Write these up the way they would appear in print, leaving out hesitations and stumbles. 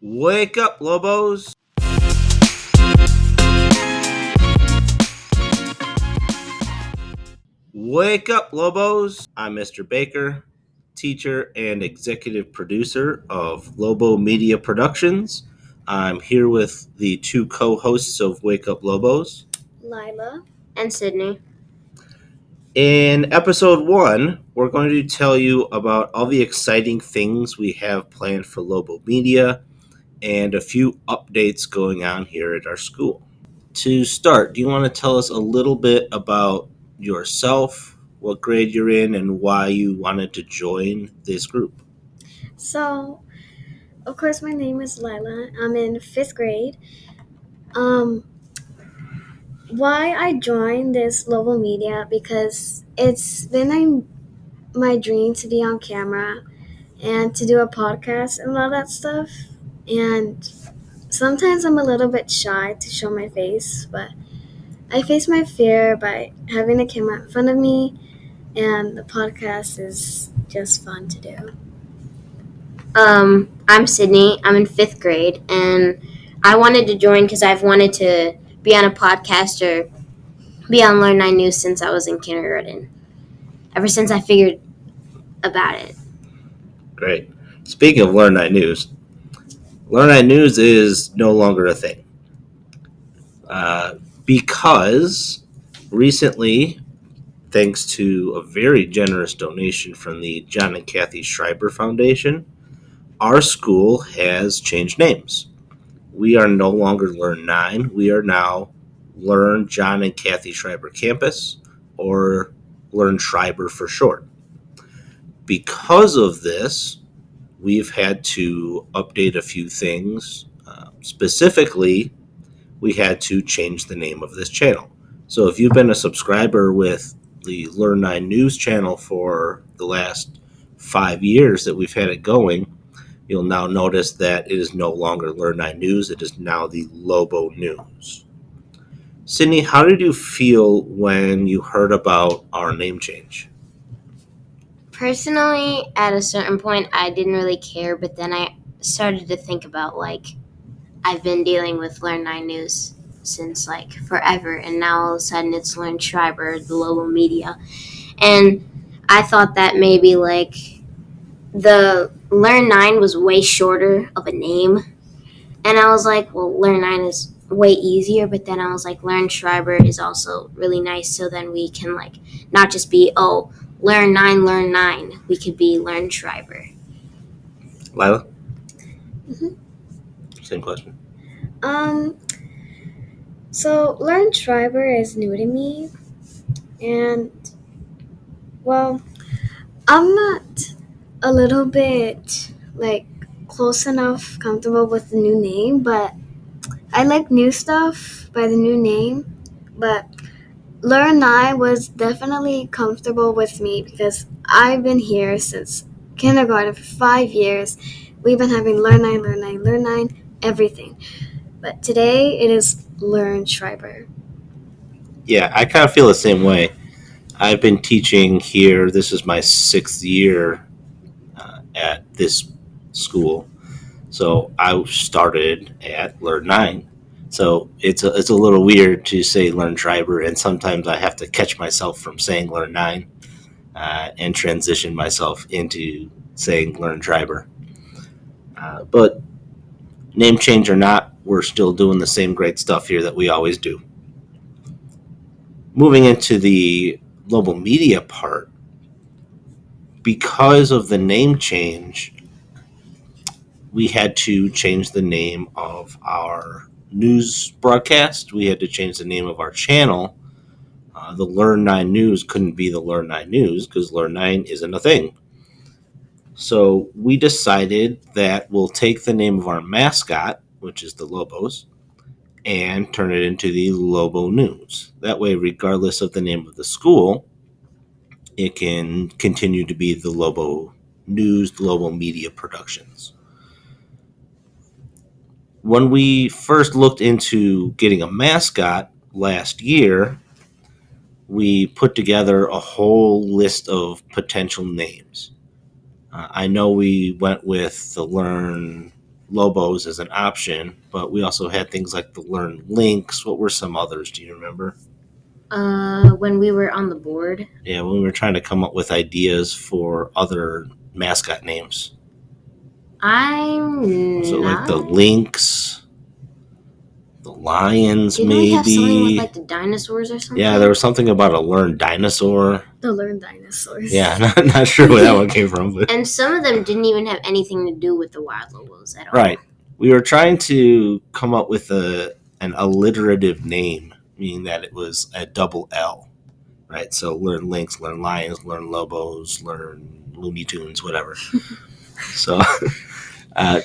Wake up, Lobos! Wake up, Lobos! I'm Mr. Baker, teacher and executive producer of Lobo Media Productions. I'm here with the two co hosts of Wake Up Lobos, Lila and Sydney. In episode 1, we're going to tell you about all the exciting things we have planned for Lobo Media and a few updates going on here at our school. To start, do you want to tell us a little bit about yourself, what grade you're in, and why you wanted to join this group? So, of course, my name is Lila. I'm in 5th grade. Why I joined this Lobo Media? Because it's been my dream to be on camera and to do a podcast and all that stuff. And sometimes I'm a little bit shy to show my face, but I face my fear by having a camera in front of me, and the podcast is just fun to do. I'm Sydney. I'm in 5th grade, and I wanted to join because I've wanted to be on a podcast or be on Learn 9 News since I was in kindergarten. Ever since I figured about it. Great. Speaking of Learn 9 News, Learn 9 News is no longer a thing. Because recently, thanks to a very generous donation from the John and Kathy Schreiber Foundation, our school has changed names. We are no longer Learn 9. We are now Learn John and Kathy Schreiber Campus, or Learn Schreiber for short. Because of this, we've had to update a few things. Specifically, we had to change the name of this channel. So if you've been a subscriber with the Learn 9 News channel for the last 5 years that we've had it going, you'll now notice that it is no longer Learn 9 News. It is now the Lobo News. Sydney, how did you feel when you heard about our name change? Personally, at a certain point, I didn't really care, but then I started to think about, I've been dealing with Learn 9 News since, forever, and now all of a sudden it's Learn Schreiber, the Lobo Media. And I thought that maybe, the Learn 9 was way shorter of a name. And I was like, well, Learn 9 is way easier. But then I was like, Learn Schreiber is also really nice. So then we can, not just be, Learn 9. We could be Learn Schreiber. Lila? Mm-hmm. Same question. So Learn Schreiber is new to me. And, well, I'm not a little bit, close enough comfortable with the new name, but I like new stuff by the new name. But Learn 9 was definitely comfortable with me because I've been here since kindergarten for 5 years. We've been having Learn 9, everything. But today it is Learn Schreiber. Yeah, I kind of feel the same way. I've been teaching here. This is my 6th year at this school. So I started at Learn 9. So it's a little weird to say Learn Schreiber, and sometimes I have to catch myself from saying Learn 9 and transition myself into saying Learn Schreiber. But name change or not, we're still doing the same great stuff here that we always do. Moving into the Lobo Media part, because of the name change, we had to change the name of our news broadcast. We had to change the name of our channel. The Learn 9 News couldn't be the Learn 9 News because Learn 9 isn't a thing. So we decided that we'll take the name of our mascot, which is the Lobos, and turn it into the Lobo News. That way, regardless of the name of the school, it can continue to be the Lobo News, the Lobo Media Productions. When we first looked into getting a mascot last year, we put together a whole list of potential names. I know we went with the Learn Lobos as an option, but we also had things like the Learn Links. What were some others? Do you remember? When we were on the board. Yeah, when we were trying to come up with ideas for other mascot names. I'm So like the not. Lynx, the Lions, Didn't maybe. we have something with like the dinosaurs or something? Yeah, there was something about a learned dinosaur. The learned dinosaurs. Yeah, not sure where that one came from, but And some of them didn't even have anything to do with the wild lobos at all. right. We were trying to come up with an alliterative name, meaning that it was a double L, right? So learn Lynx, learn Lions, learn Lobos, learn Looney Tunes, whatever. So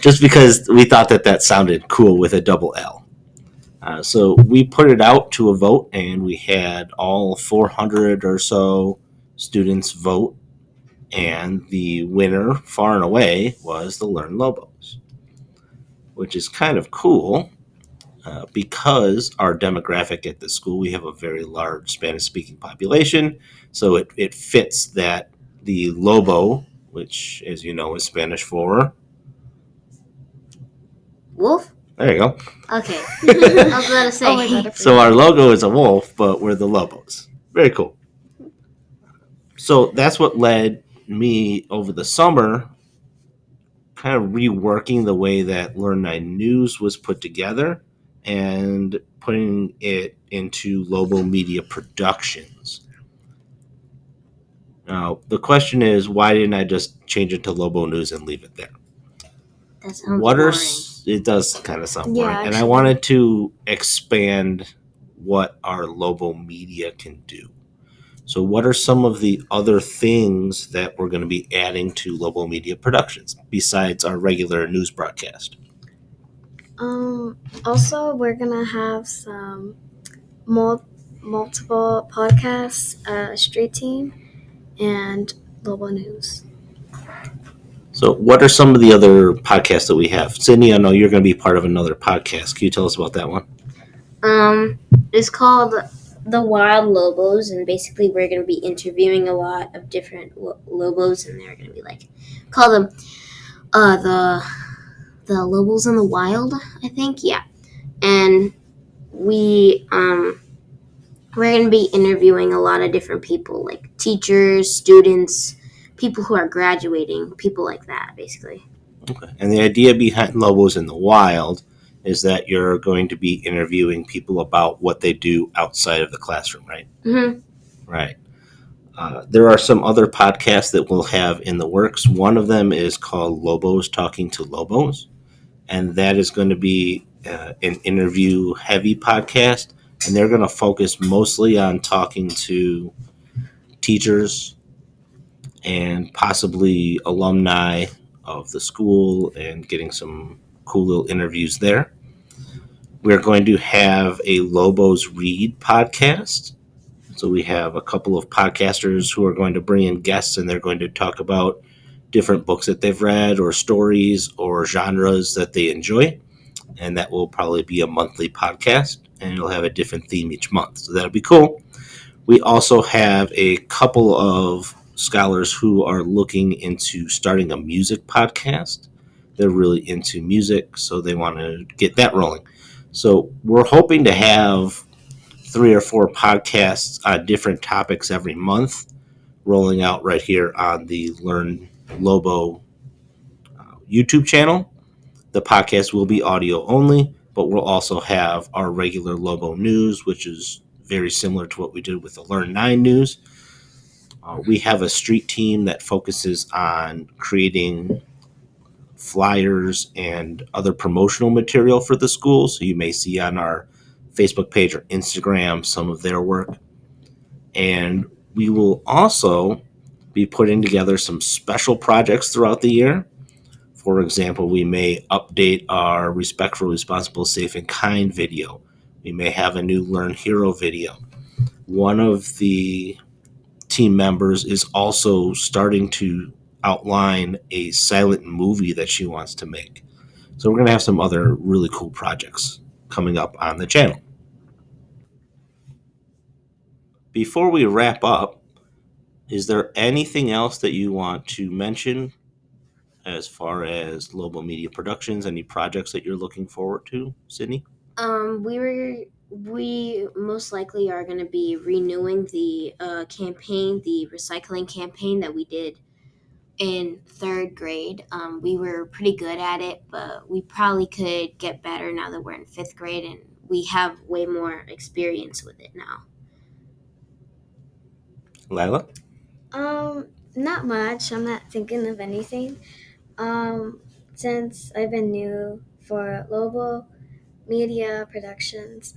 just because we thought that sounded cool with a double L. So we put it out to a vote, and we had all 400 or so students vote, and the winner, far and away, was the Learn Lobos, which is kind of cool because our demographic at the school, we have a very large Spanish-speaking population, so it fits that the Lobo, which, as you know, is Spanish for Wolf? there you go. Okay. I was about to say. Oh my God, I So forgot. our logo is a wolf, but we're the Lobos. Very cool. So that's what led me over the summer kind of reworking the way that Learn 9 News was put together and putting it into Lobo Media Productions. Now, the question is, why didn't I just change it to Lobo News and leave it there? That sounds boring. It does kind of sound Yeah, boring. And I actually. wanted to expand what our Lobo Media can do. So, what are some of the other things that we're going to be adding to Lobo Media Productions besides our regular news broadcast? Also, we're gonna have some multiple podcasts, Street Team, and Lobo News. So, what are some of the other podcasts that we have? Sydney, I know you're going to be part of another podcast. Can you tell us about that one? It's called The Wild Lobos, and basically we're going to be interviewing a lot of different lobos, and they're going to be like, call them the Lobos in the Wild, I think. Yeah. And we're going to be interviewing a lot of different people, like teachers, students, people who are graduating, people like that, basically. Okay. And the idea behind Lobos in the Wild is that you're going to be interviewing people about what they do outside of the classroom, right? Mm-hmm. Right. There are some other podcasts that we'll have in the works. One of them is called Lobos Talking to Lobos, and that is going to be an interview heavy podcast, and they're going to focus mostly on talking to teachers and possibly alumni of the school and getting some cool little interviews there. We're going to have a Lobos Read podcast. So we have a couple of podcasters who are going to bring in guests, and they're going to talk about different books that they've read or stories or genres that they enjoy. And that will probably be a monthly podcast, and it'll have a different theme each month. So that'll be cool. We also have a couple of scholars who are looking into starting a music podcast. They're really into music, so they want to get that rolling. So we're hoping to have 3 or 4 podcasts on different topics every month rolling out right here on the Learn Lobo YouTube channel. The podcast will be audio only, but we'll also have our regular Lobo news, which is very similar to what we did with the Learn 9 news. We have a street team that focuses on creating flyers and other promotional material for the school. So you may see on our Facebook page or Instagram some of their work. And we will also be putting together some special projects throughout the year. For example, we may update our Respectful, Responsible, Safe, and Kind video. We may have a new Learn Hero video. One of the team members is also starting to outline a silent movie that she wants to make. So we're going to have some other really cool projects coming up on the channel. Before we wrap up, is there anything else that you want to mention as far as Lobo Media Productions? Any projects that you're looking forward to, Sydney? We most likely are going to be renewing the campaign, the recycling campaign that we did in third grade. We were pretty good at it, but we probably could get better now that we're in fifth grade and we have way more experience with it now. Lila? Not much. I'm not thinking of anything. Since I've been new for Lobo Media Productions,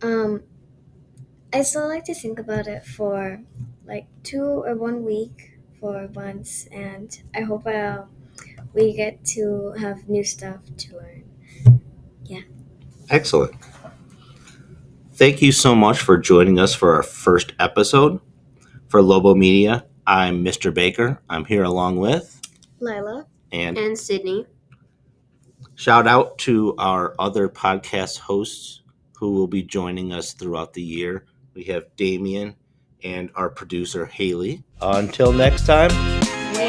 I still like to think about it for like 2 or 1 week for once, and I hope we get to have new stuff to learn. Excellent. Thank you so much for joining us for our first episode for Lobo Media. I'm Mr. Baker. I'm here along with Lila. and Sydney. shout out to our other podcast hosts who will be joining us throughout the year. We have Damien and our producer Haley. Until next time,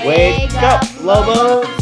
wake up, Lobos!